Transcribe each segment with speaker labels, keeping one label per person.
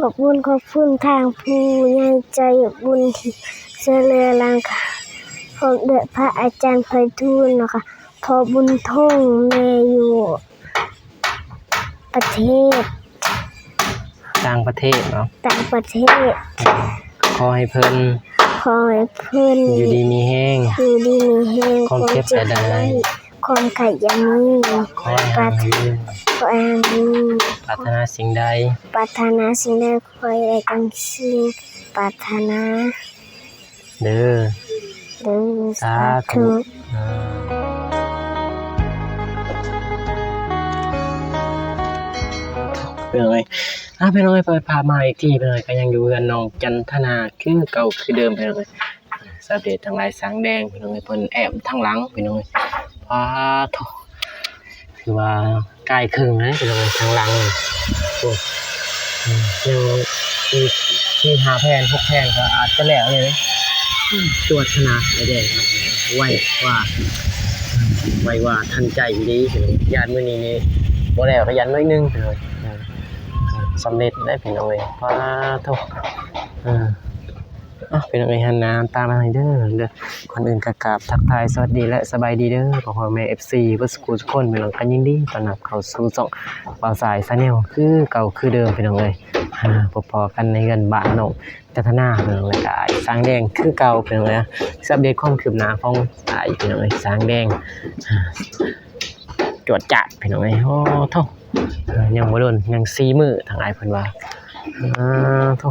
Speaker 1: ขอบคุณทางผู้ใหญ่ใจบุญที่เสลอลังค่ะผมเดชพระอาจารย์ไพฑูรย์นะคะพอบุญท่งแม่อยู่ประเทศ
Speaker 2: ต่างประเทศเนาะ
Speaker 1: ต่างประเทศ
Speaker 2: ขอให้เพิ่นอยู่ดีมีแห้งความเจ็บจะได้
Speaker 1: ความขยันนี้
Speaker 2: ขอให้ปรารถนาสิ่งใด
Speaker 1: ขอให้ได้ทั้งสิ่งปรารถนา
Speaker 2: เด้อสาธุเป็นไงเป็นไงเปิดพามาอีกทีเป็นไงก็ยังอยู่กันน้องจันทนาคือเก่าคือเดิมเป็นไงสาเดชทั้งหลายสางแดงเป็นไงเพิ่นแอบทั้งหลังเป็นไงว้าโถคือว่าใกล้ครึ่งนะเป็นไงทั้งหลังเลยโอ้ยังมี5 แผ่น 6 แผ่นก็อาจจะแล้วเลยนะตรวจขนาดไอ้แดงไว้ว่าทันใจดีญาติมื้อนี้นี่บ่แล้วก็ยันน้อยนึงเลยสำเร็จได้เป็นเอาไว้ว้าโถเป็นเอาไว้หันน้ำตามมาให้เด้อคนอื่นก็กราบทักทายสวัสดีและสบายดีเด้อพ่อแม่ FC เบิดทุกคนเป็นกันยินดีต้อนรับเข้าสู่ช่องบ่าวสายชาแนลคือเก่าคือเดิมเป็นเอาไว้พอๆกันในเงินบาทน้องจันทนาเป็นเอาไว้ก็สร้างแดงคือเก่าเป็นเอาไว้อัปเดตความคืบหน้าของเป็นเอาไว้สร้างแดงจวดจัดเป็นเอาไว้โอ้โธ่ยังบ่โดนยัง4 มื้อทางอ้ายเพิ่นว่าโธ่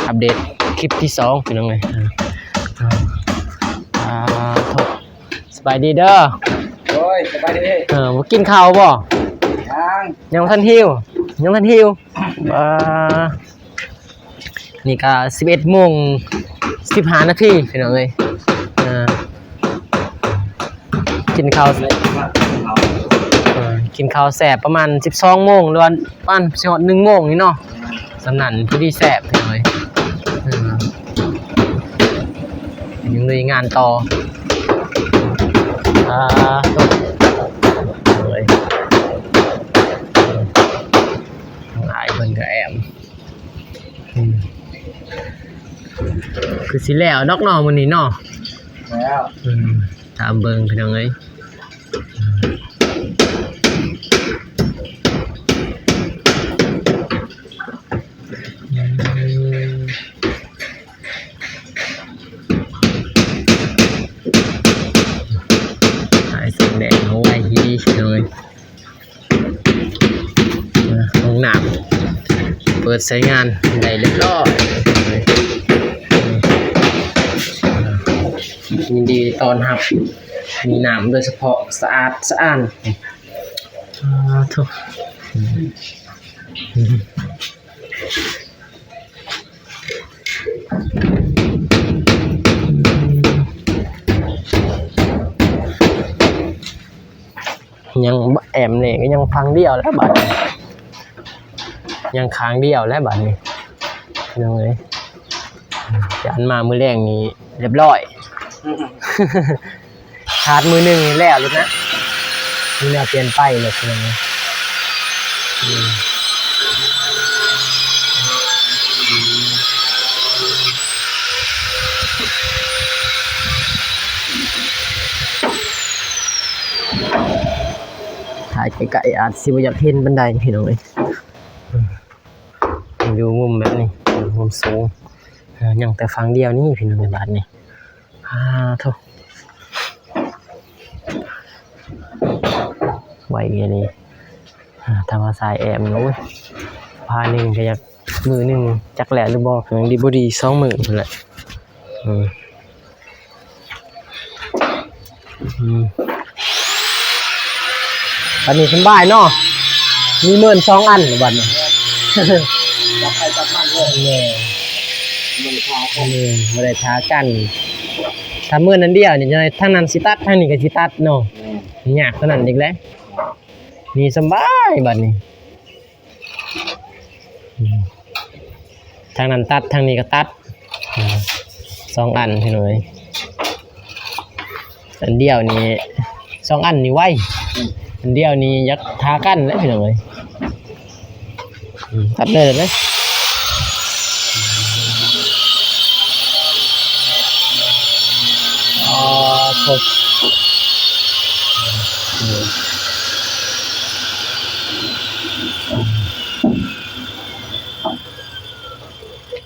Speaker 2: อัปเดตคลิปที่2เป็นยังไงโธ่สบายดีเด้อ
Speaker 3: โอ้ยสบายดี
Speaker 2: บ่กินข้าวบ่ยังทันหิวนี่ก็11:15 นาทีเป็นยังไงกินข้าวแซ่บประมาณ 12 โมงหรือว่าประมาณ1 โมงนี่เนาะสนั่นพอดีแซ่บเลยยังลุยงานต่อเลยหลายคนก็แอมคือสิแล้วดอกนอมื้อนี้เนาะ
Speaker 3: แล้ว
Speaker 2: ตามเบิ่งพี่น้องเอ้ยห้องน้ำเปิดใช้งานได้เรียบร้อยยินดีตอนรับมีน้ำโดยเฉพาะสะอาดสะอ้านทุกยังแอมเนี่ยก็ยังพังเดียวแล้วบัดยังค้างเดียวแล้วบัดนี้ยังไงจันมามือแรกนี้เรียบร้อยขาดมือหนึ่งแล้วเลยนะนี่เราเปลี่ยนไปเลยคือไงถ่ายไกลๆอาจสิบ่อยากเห็นบันไดพี่น้องเอ้ยอยู่มุมแบบนี้มุมสูงยังแต่ฟังเดียวนี่พี่น้องในบ้านนี่โธ่ไหวอย่างนี้ทำมาสายแอมนู้นพาหนึ่งก็อยากมือหนึ่งจักแหล่หรือบอกอย่างดีบดี2 มื้อนั่นแหละอันนี้สบายเนาะมี12 อันบัดนี้
Speaker 3: จับไปจับมันเลยมันพากัน
Speaker 2: บ่ได้ท้ากันถ้ามื้อนั้นเดียวนี่ทางนั้นสิตัดทางนี้ก็สิตัดเนาะยากเท่านั้นอีกแล้วนี่สบายบัดนี้ทางนั้นตัดทางนี้ก็ตัด2 อันพี่น้อยอันเดียวนี่2 อันนี่ไวอันเดียวนี่ยักทากันแล้วพี่น้อยตัดเลย ครบ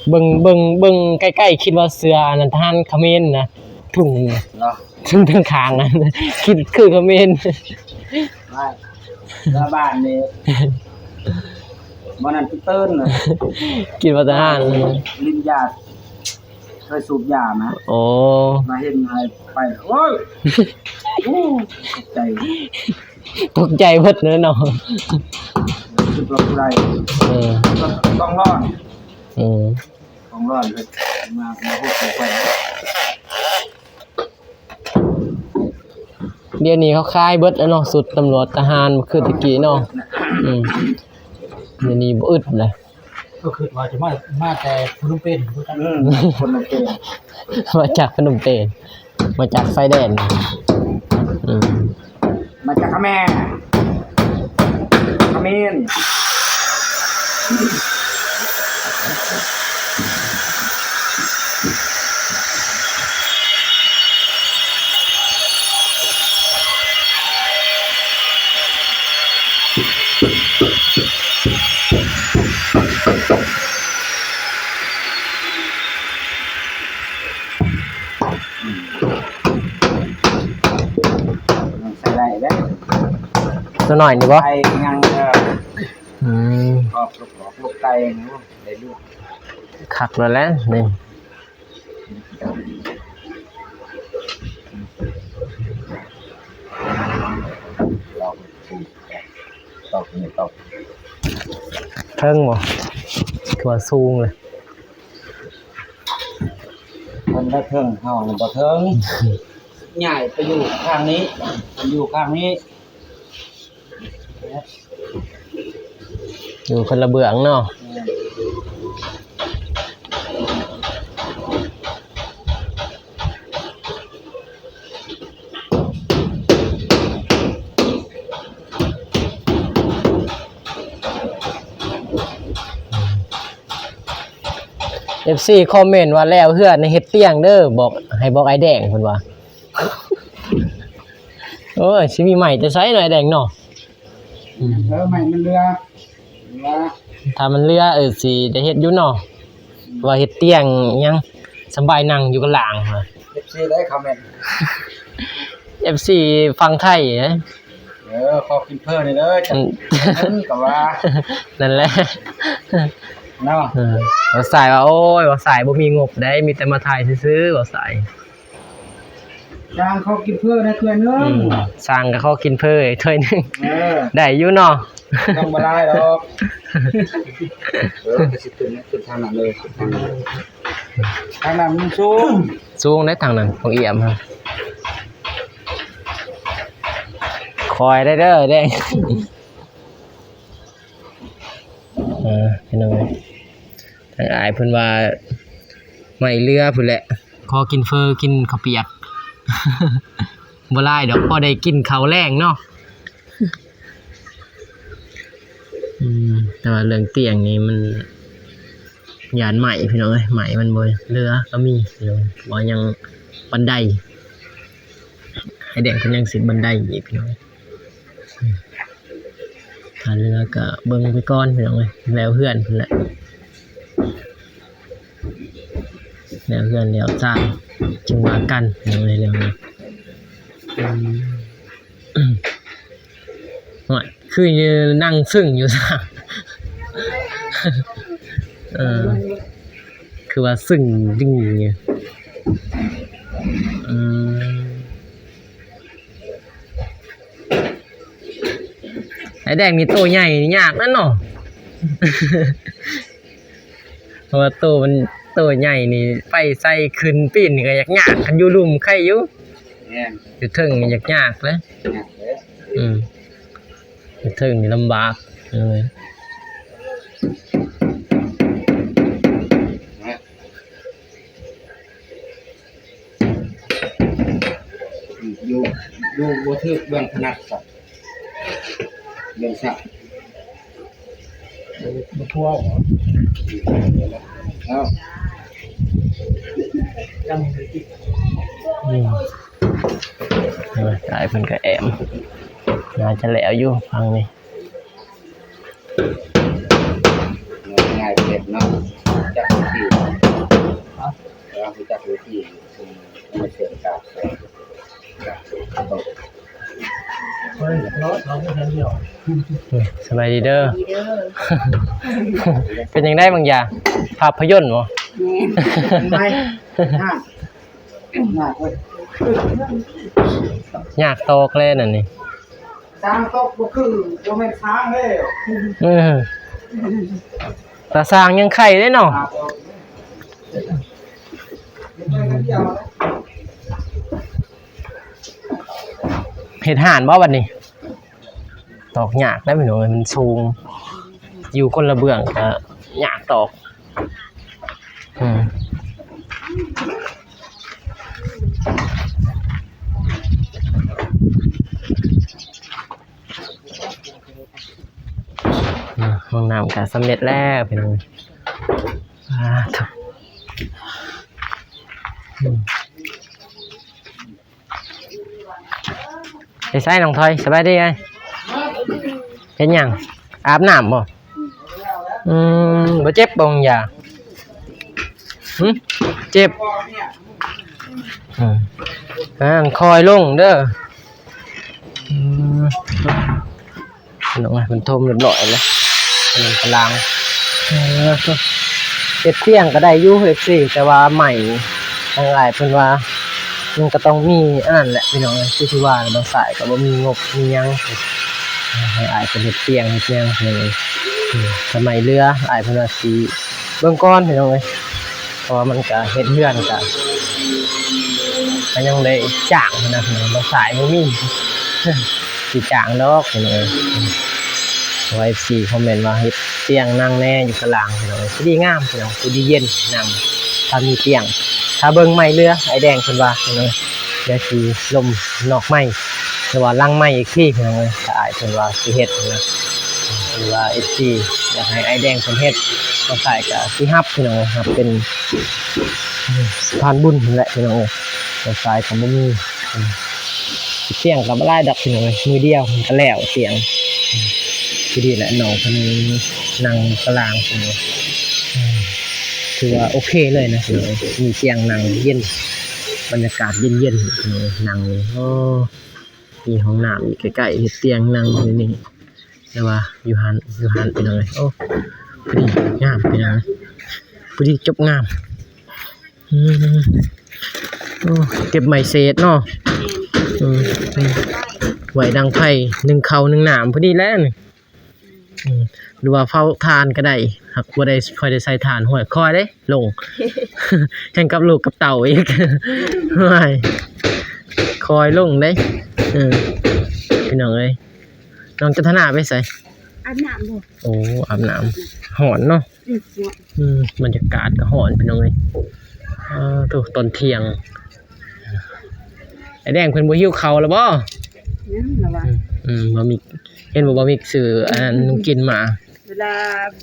Speaker 2: เบิ่งใกล้ๆคิดว่าเสืออันนั้นทหารเขมรนะถุง
Speaker 3: เนาะ
Speaker 2: ถุงทางคางนะคิดคือเขมร
Speaker 3: ไม่แล้วบ้านนี่มันนั่นเติ้นน่ะ
Speaker 2: คิดว่าทหาร
Speaker 3: ลิ้นยาเคยสูบยาไหม
Speaker 2: โอ้
Speaker 3: มาเห็นหายไปโอ้ยโอ้ใจ
Speaker 2: ตกใจเบิดเนาะ
Speaker 3: คือตัวผู้ใด
Speaker 2: เออ
Speaker 3: ต้องรอด
Speaker 2: อืม
Speaker 3: ต้องรอดเลยมาพูดไป
Speaker 2: เดี๋ยวนี้เขาคายเบิดแล้วเนาะสุดตำรวจทหารคือตะกี้เนาะเดี๋ยวนี้บ่อึดเลย
Speaker 3: ก็คือว่าจะมาแต่พนมเปญคนละเกณฑ์
Speaker 2: มาจากพนมเปญมาจากไฟแดนอืม
Speaker 3: มาจากแม่ขมิ้นใส่ได้แล้ว
Speaker 2: ตัวหน่อยนี่บ่
Speaker 3: ไก่ยัง
Speaker 2: อืม
Speaker 3: ขอบลูกไก่ได้ลูก
Speaker 2: คักแล้วแหละนี่
Speaker 3: ตอกนี่ตอก
Speaker 2: เทิงบ่คือว่าสูงเลย
Speaker 3: มันได้เทิงเฮาบ่เทิงใหญ่ไปอยู่ข้างนี้อยู่ข้างนี้
Speaker 2: อยู่คนละเบื้องเนาะFC คอมเมนต์ว่าแล้วเฮือนในเฮ็ดเตียงเด้อบอกให้บอกไอ้แดงเพิ่นว่า โอ้ยสิมีใหม่จะใช้หน่อยแดงเนาะ
Speaker 3: ใหม่มันเรือ
Speaker 2: ถ้ามันเรือสิได้เฮ็ดอยู่เนาะว่าเฮ็ดเตียงอิหยังสบายนั่งอยู่กับหลังค่ะ
Speaker 3: FC ได้คอมเมนต์
Speaker 2: FC ฟังไทยนะ
Speaker 3: ขอกินเพิ่นนี่เด้อจังก็ว่า
Speaker 2: นั่นแหละ
Speaker 3: เนาะ
Speaker 2: ว่าสายว่าโอ้ยว่าสายบ่มีงบได้มีแต่มาถ่ายซื่อๆว่าสาย
Speaker 3: จางขอกินเพิ่นนะถ้วยนึง
Speaker 2: สร้างก็เขากินเพิ่นถ้วยนึง
Speaker 3: Ờ,
Speaker 2: ได้อยู่เนาะ
Speaker 3: ต้องบ่ได้ดอกก็สิขึ้นทางนั้นเลยทางนั้นมันสูง
Speaker 2: สูงได้ทางนั้นของเอี่ยมครับคอยได้เด้อแดงพี่น้องทางอายเพิ่นว่าไม่เรือพุ่นแหละขอกินเฟอกินข้าวเปียก บ่หลายดอกพอได้กินข้าวแรงเนาะแต่ว่าเรื่องเตียงนี่มันยานใหม่พี่น้องเอ้ยใหม่มันบ่เรือก็มีพี่น้องบ่ยังบันไดให้แดงเพิ่นยังสิบันไดอีกพี่น้องถ้าเรือก็เบิ่งไปก่อนพี่น้องเอ้ยแล้วเพื่อนพุ่นแหละแล้วเพื่อนแล้วสร้างจึงว่ากันพี่น้องเอ้ยเรื่องนี้ว่าคือนั่งซึ่งอยู่ซะ คือว่าซึ่งดิ่งเงี้ยไอ้แดงนี่โตใหญ่นี่ยากนั่นเนาะ เพราะว่าโตมันโตใหญ่นี่ไปใส่ขึ้นปีนนี่ก็ยากคันอยู่ลุ่มใครอยู่
Speaker 3: แม่น
Speaker 2: อยู่เทิงนี่ยากเลยอยู่เทิงนี่ลำบากเลย
Speaker 3: อยู่บ่ถึกเบื้องถนัดสัตว์เบื้องสัตว์บ่ทั่วหรอแล้วยังมีอีก
Speaker 2: กายเพิ่นก็แอมน่าจะแล้วอยู่ฟังนี่
Speaker 3: ง่ายเก็บเนาะจักที่เราจักที่มาเสียการ
Speaker 2: สบายดีเด้อ เป็นยังได้บางอย่างภาพยนตร์บ่
Speaker 3: ไม่
Speaker 2: ยากโตกเลยนั่นนี่
Speaker 3: สร้างตกบ่คือบ่แม่นสร้างเด้
Speaker 2: ตาสร้างยังไข่ได้เนาะเฮ็ดห่านบ่บัดนี้ตอกยากได้พี่น้องมันสูงอยู่คนละเบื้องก็ยากตอกห้องน้ำก็สำเร็จแล้วพี่น้องไปใส่น้องทอยสบายดีไงเห็นยังอาบน้ำบ่บ่เจ็บบ่อย่าเจ็บคอยลงเด้อน้องมันทมเรียบร้อยแล้วมันกำลังเฮ็ดเตียงก็ได้อยู่เฮ็ดสิแต่ว่าใหม่ทางหลายเพิ่นว่ามันก็ต้องมีอันนั้นแหละพี่น้องคือที่ว่าบางสายก็บ่มีงบมีหยังให้อายเป็นเฮ็ดเตียงเลยสมัยเรืออายเพิ่นว่าสิเบิ่งก่อนพี่น้องเอ้ยเพราะว่ามันก็เฮ็ดเรือนก็ยังได้จ้างนะพี่น้องบางสายบ่มีสิจ้างดอกพี่น้องเอ้ยไว้ FC คอมเมนต์ว่าเฮ็ดเตียงนั่งแน่อยู่ข้างล่างพี่น้องสิดีงามพี่น้องสิดีเย็นนั่งถ้ามีเตียงถ้าเบิ่งไม้เรือไอ้แดงเพิ่นว่าพี่น้องเดี๋ยวสิลมนอกไม้หรือว่าลังไม้อีกทีพี่น้องถ้าอ้ายเพิ่นว่าสิเฮ็ดนะหรือว่า FC อยากให้ไอ้แดงเพิ่นเฮ็ดก็ใส่ก็สิรับพี่น้องครับเป็นสะพานบุญนั่นแหละพี่น้องก็ใส่ก็บ่มีเตียงก็บ่หลายดอกพี่น้องมือเดียวมันก็แล้วเตียงที่ดีแหละน้องเพิ่นนั่งกลางพี่น้องถือว่าโอเคเลยนะพี่น้องมีเตียงนั่งเย็นบรรยากาศเย็นๆพี่น้องนั่งมีห้องน้ำอยู่ใกล้ๆเฮ็ดเตียงนั่งอยู่นี่แต่ว่าอยู่หันพี่น้องโอ้พอดีงามพี่น้องพอดีจบงามโอ้เก็บไม้เศษเนาะไหวดังไผ่1เขา1หนามพอดีแล้วนี่หรือว่าเฝ้าทานก็ได้หากบ่ได้ค่อยได้ใส่ทานห้อยคอยได้ลงแข่งกับลูกกับเต่าอีกห้อยคอยลงได้พี่น้องเอ้ยน้องจันทนาไปใส่
Speaker 1: อาบน้ำบ่
Speaker 2: โอ้อาบน้ำหอนเนาะบรรยากาศก็หอนพี่น้องเอ้ยตัวตอนเที่ยงไอ้แดงเพิ่นบ่หิวข้าวแล้วบ่บ่มีเห็นบ่มีซื้ออันนั้นนุ่งกินมา
Speaker 1: เวลา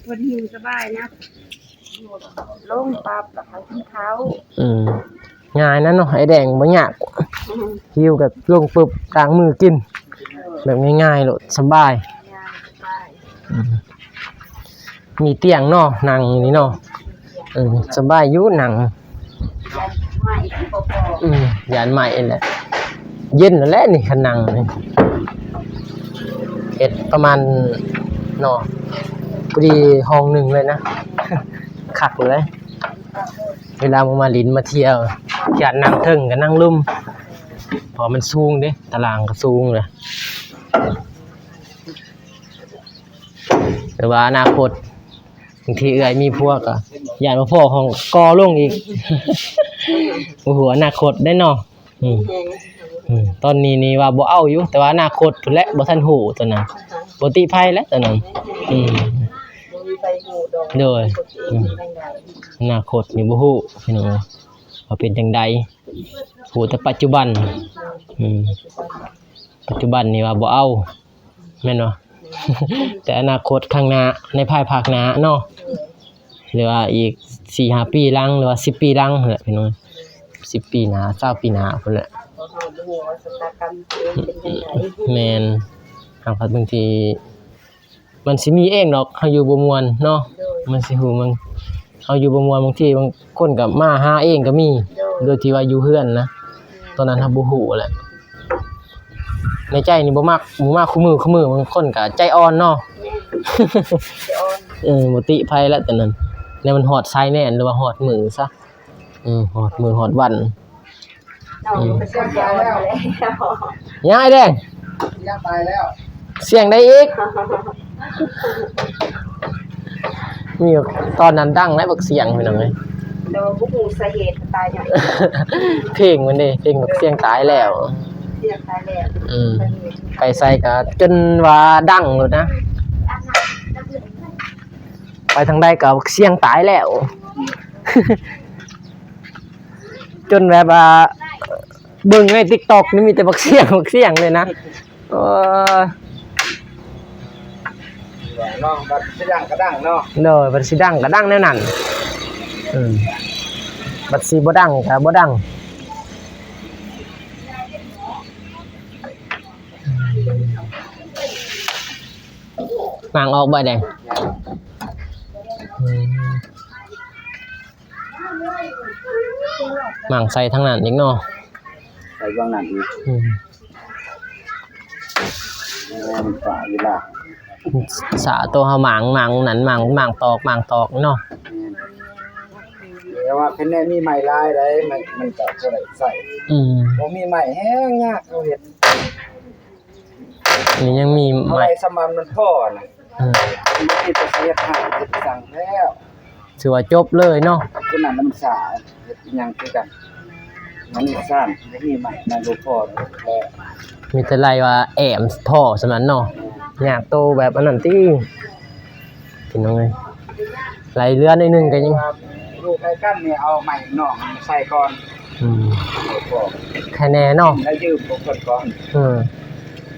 Speaker 1: เพิ่นหิวสบายนะลงปั๊บแล้วเขากินข้าว
Speaker 2: ง่ายนะเนาะไอ้แดงบ่ยากหิวกับลงปึ๊บล้างมือกินแบบง่ายๆโลดสบายมีเตียงเนาะนั่งนี่เนาะสบายอยู่นั่งยานใหม่แหละเย็นแล้วนี่คันนั่งนี่เฮ็ดประมาณเนาะพอดีห้องนึงเลยนะคักเลยเวลามาลิ้นมาเที่ยวอยากนั่งเทิงก็นั่งลุ่มพอมันสูงเด้ตารางก็สูงเลยแต่ว่าอนาคตบางทีเอื้อยมีพวกอ่ะอยากมาพ่อของกอลงอีกโอ้โหอนาคตได้เนาะตอนนี้นี่ว่าบ่เอาอยู่แต่ว่าอนาคตพุ่นแหละบ่ทันฮู้ตัวนั้นบ่ติไผแล้วตัวนั้นโดยอนาคตนี่บ่ฮู้พี่น้องว่าเป็นจังได๋ฮู้แต่ปัจจุบันปัจจุบันนี่ว่าบ่เอาแม่นบ่แต่อนาคตข้างหน้าในภายภาคหน้าเนาะหรือว่าอีก 4-5 ปีหลังหรือว่า10 ปีหลังนั่นแหละพี่น้อง10 ปีหน้า20 ปีหน้าพุ่นแหละ
Speaker 4: บ่ฮู้ว่าชะตากรรมตัวเองเป็นจังได
Speaker 2: แม่นบางทีมันสิมีเองดอกเฮาอยู่บ่ม่วนเนาะมันสิฮู้มันเฮาอยู่บ่ม่วนบางทีบางคนก็มาหาเองก็มีโดยที่ว่าอยู่เฮือนนะตอนนั้นเฮาบ่ฮู้แหละในใจนี่บ่มักคู่มือบางคนก็ใจอ่อนเนาะ บ่ติไผแล้วแต่นั้นแล้วมันฮอดไซแน่นหรือว่าฮอดมือซะฮอดมือฮอดวัน
Speaker 4: เอาไปเสียใจแล้ว
Speaker 2: ยังไอ้แดง
Speaker 3: ย่างตายแล้ว
Speaker 2: เสียงได้อีกมีตอนนั้นดังแล้วบักเสียงพี่น้องเอ้ย
Speaker 4: แต่ว่าบ่ฮู้สาเหตุตายจัง
Speaker 2: เพลงมันเด้เพลงบักเสียงตายแล้ว
Speaker 4: เสียตายแล้ว
Speaker 2: ไปใส่ก็จนว่าดังเลยนะไปทางใดก็บักเสียงตายแล้ว จนแบบว่าเบิ่งใน TikTok นี่มีแต่บักเสียงเลยนะโอ้ย
Speaker 3: เนาะบัดสิดังก็ดังเนาะ
Speaker 2: โดยบัดสิดังก็ดังแนวนั้นบัดสิบ่ดังก็บ่ดังมางออกบ่แดงมางใส่ทางนั้นอีกเนาะ
Speaker 3: ไปเบื้องนั้นอีกมันฝ่าอยู่ล่ะ
Speaker 2: สาตัวเฮาหมางนั้นหมางตอกเนาะ
Speaker 3: เดี๋ยวว่าเพิ่นได้มีไม้ลายได้มันก็บ่ได้ใส่บ่มีไม้แฮงยากเอาเฮ็ด
Speaker 2: นี่ยังมี
Speaker 3: เอา
Speaker 2: ไม้
Speaker 3: ไว้สมันมันพ่อน่ะมีแต่เสียหาเฮ็ดสั่งแล้ว
Speaker 2: ถือว่าจบเลยเนาะ
Speaker 3: คือนั้นมันสาเฮ็ดอิหยังคือกันมันนี่ซ่านบ่มีไม้นั่นบ่พอแล้ว
Speaker 2: มีแต่ไรว่าแอมท่อสมันเนาะอยากโตแบบอันนั้นติกินยังไงไหลเรือหน่อยนึงก็ยัง
Speaker 3: ลูกไอ้กั้นนี่เอาไม้นอกใส่ก่อน
Speaker 2: แค่แน่เนาะ
Speaker 3: แล้วยืมพวกเพิ่นก่อน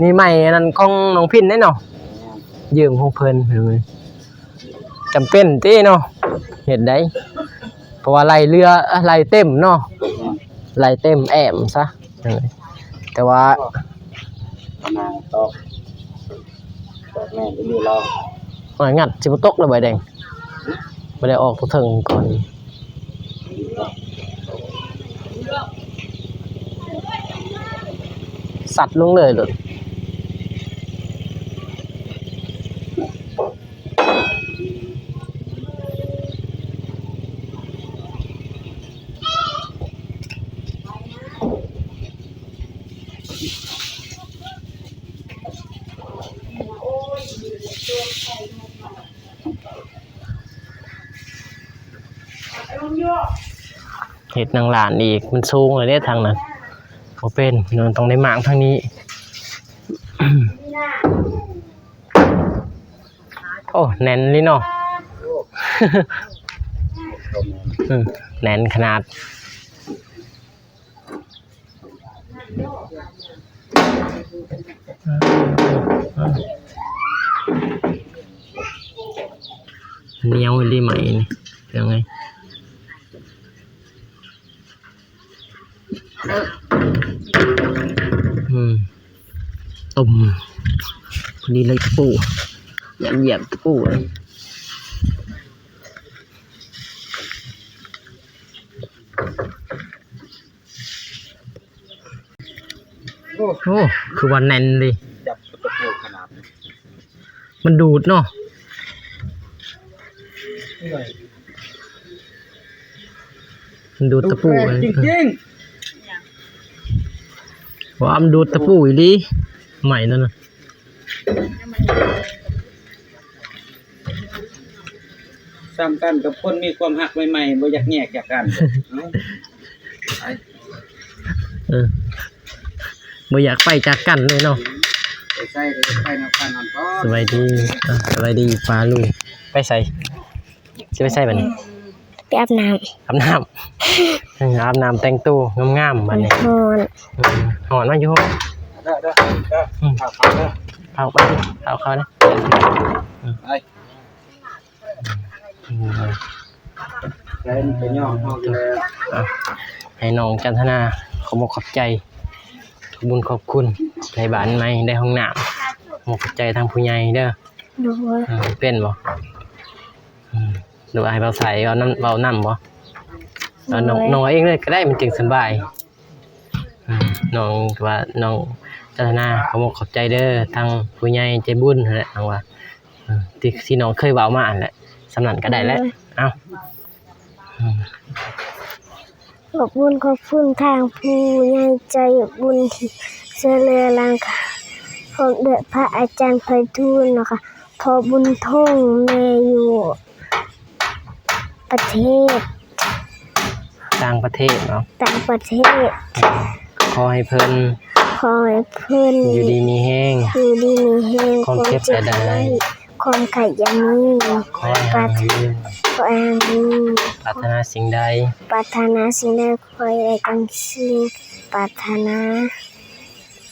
Speaker 2: มีใหม่อันนั้นของน้องพินได้เนาะยืมของเพิ่นเลยจำเป็นติเนาะเฮ็ดได้เพราะว่าไหลเรือไหลเต็มเนาะไหลเต็มแอมซะแต่ว่า
Speaker 3: มาตอกแม่อีหลีเรา
Speaker 2: งัดสิบ่ตกแล้วใบแดงบ่ได้ออกตัวถึงก่อนสัตว์ลงเลยโลดเฮ็ดนางหลานอีกมันสูงเลยเด้ทางนั้นบ่เป็นมันต้องได้หมางทางนี้ โอ้แน่นเลยเนาะ แน่นขนาดเหนียวดีไหมนี่ยังไงตุ่มพอดีเลยตะปูเหยียบตะปูเลยโอ้คือวันแน่นเลย
Speaker 3: จับตะปูขนาด
Speaker 2: มันดูดเนาะมันดูดตะปูเลย
Speaker 3: จริง
Speaker 2: ว่ามันดูดตะปูอีหลีใหม่นั่นน่ะ
Speaker 3: ๆซ้ำกันกับคนมีความหักใหม่ๆบ่อยากแยกจากกัน
Speaker 2: บ่อยากไปจากกันเลยเนาะ
Speaker 3: ไปใส่น้ำพันนอนก่อน
Speaker 2: สบายดีปลาลูกไปใส่สิไปใส่บัดนี้
Speaker 1: ไปอาบน้
Speaker 2: อาบน้ำแต่งตัวงามๆบัดนี้
Speaker 1: ำนอน
Speaker 2: หอนมาอยู่
Speaker 3: เด้อเข้าเด้อ
Speaker 2: เอาไปดิเอาเข้านะ
Speaker 3: ไปไปย่อห้องแล้ว
Speaker 2: ให้น้องจันทนาขอบใจ บุญขอบคุณได้บ้านใหม่ได้ห้องน้ำขอบใจทางผู้ใหญ่เด้อ
Speaker 1: โดย
Speaker 2: เป็นบ่หรือว่าให้เราใส่เอาน้ำบ่เอาน้องเองเลยก็ได้มันจึงสบายน้องว่าน้องจันทนาเขาบอกขอบใจเด้อทางผู้ใหญ่ใจบุญนั่นแหละน้องว่าที่น้องเคยเว้ามาอันแหละสำนันก็ได้แล้วเอ้า
Speaker 1: ขอบคุณทางผู้ใหญ่ใจบุญที่ช่วยเหลือหลังค่ะพบเดชพระอาจารย์ไพฑูรย์นะคะพอบุญท่งแม่อยู่ประเทศ
Speaker 2: ต่างประเทศเนาะ
Speaker 1: ต่างประเทศ
Speaker 2: ขอให้เพิ่น
Speaker 1: ขอให้เพิ่น
Speaker 2: อยู่ดีมีแห้ง
Speaker 1: อยู่ดีมีแรง
Speaker 2: ความเจ็บอย่าได้
Speaker 1: ความไข่อยามี
Speaker 2: ขอให้ห่างเหิน
Speaker 1: ขอให้มี
Speaker 2: ปรารถนาสิ่งใด
Speaker 1: ปรารถนาสิ่งใดขอให้ได้ดังสิ่งปรารถนา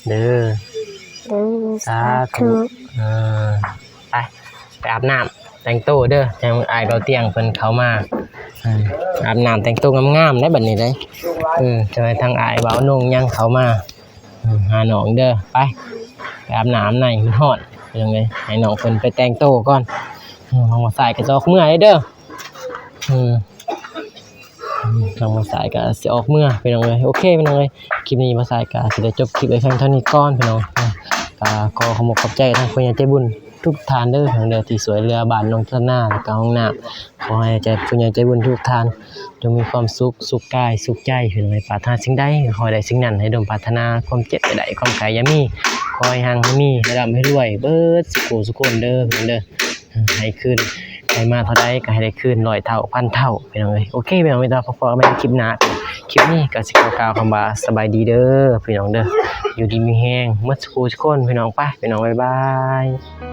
Speaker 2: เด้อ
Speaker 1: เด้อ
Speaker 2: สาธุไปอาบน้ำแต่งตัวเด้อจังอายเราเตียงเพิ่นเข้ามาอาบน้ำแต่งตัวงามๆได้บัดนี้เด้จะให้ทางอายเว้านุ่งยังเข้ามาหาน้องเด้อไปอาบน้ำในมันร้อนยังไงให้น้องเพิ่นไปแต่งตัวก่อนลองมาใส่กระจอกเมื่อยเด้อลองมาใส่ก็สิออกเมื่อไปน้องเลยโอเคไปน้องเลยคลิปนี้มาใส่ก็สิได้จบคลิปไว้เพียงเท่านี้ก่อนพี่น้องก็ขอขอบใจทางผู้ใหญ่ใจบุญทุกท่านเด้อทางเด้อที่สวยเรือบ้านน้องธนาแล้วก็ห้องน้ำขอให้ใจผู้ใหญ่ใจบุญทุกท่านจงมีความสุขกายสุขใจพี่น้องปรารถนาสิ่งใดขอให้ได้สิ่งนั้นให้ดมปรารถนาความเจ็บใดความไกลอย่ามีขอให้ห่างให้มีให้ร่ำให้รวยเบิดสุขคนเด้อพี่น้องเด้อให้คืนให้มาเท่าใดก็ให้ได้คืน100 เท่าพันเท่าพี่น้องเอ้ยโอเคพี่น้องไม่ต้องพอๆกันในคลิปหน้าคลิปนี้ก็สิกล่าวคำว่าสบายดีเด้อพี่น้องเด้ออยู่ดีมีแฮงหมดสุขคนพี่น้องไปพี่น้องบ๊ายบาย